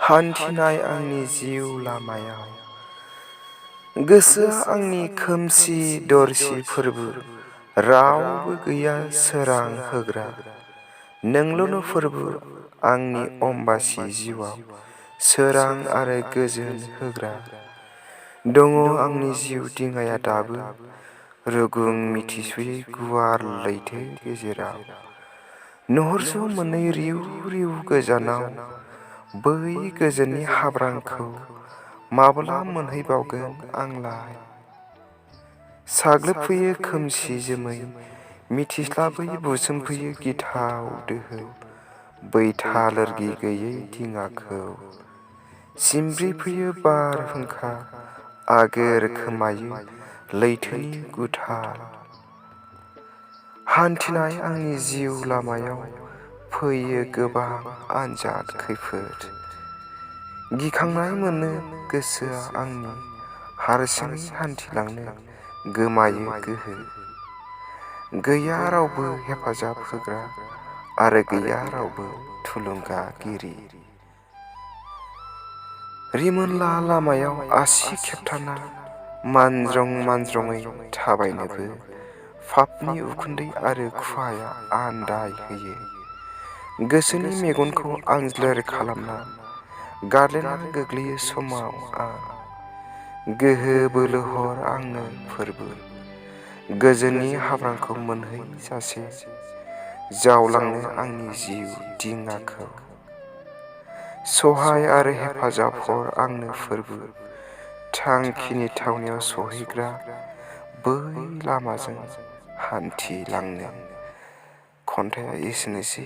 हान्थिनाय आंनि जिउ लामायाव गोसोआ आंनि खोमसि दरसि फोरबो रावबो गैया सोरां होग्रा नोंल'नो फोरबो आंनि अम्बासि जिउआव सोरां आरो गोजोन होग्रा दङ आंनि जिउ दिङाया दाबो रुगुं मिथिस'यै गुवार लैथो गेजेराव नुहुरस' मोनै रिउ रिउ गोजानाव बै गोजोननि हाब्रांखौ माब्ला मोनहैबावगोन आंलाय साग्लोबफैयो खोमसि जोमै मिथिस्लाबै बुसोमफैयो गिथाव दोहौ बैथा लोरगि गैयै दिङाखौ सिमब्रिफैयो बारहुंखा आगोर खोमायो लैथोनि गुथाल हान्थिनाय आंनि जिउ लामायाव फैयो गोबां आनजाद खैफोद गिखांनाय मोनो गोसोआ आंनि हारसिङै हान्थिलांनो गोमायो गोहो गैया रावबो हेफाजाब होग्रा आरो गैया रावबो थुलुंगागिरि रिमोनला लामायाव आसि खेबथाना मानज्रं मानज्रङै थाबायनोबो पापनि उखुन्दै आरो खुवाया आन्दाय होयो गोसोनि मेगनखौ आंज्लेर खालामना गाद्लिना गोग्लैयो समाव गोहो बोलो हर आंनो फोरबो गोजोननि हाब्रांखौ मोनहैजासे जावलांनो आंनि जिउ दिङाखौ सहाय आरो हेफाजाब हर आंनो फोरबो थांखिनि थावनियाव सहैग्रा बै लामाजों हान्थिलांनो खन्थाइया एसेनोसै।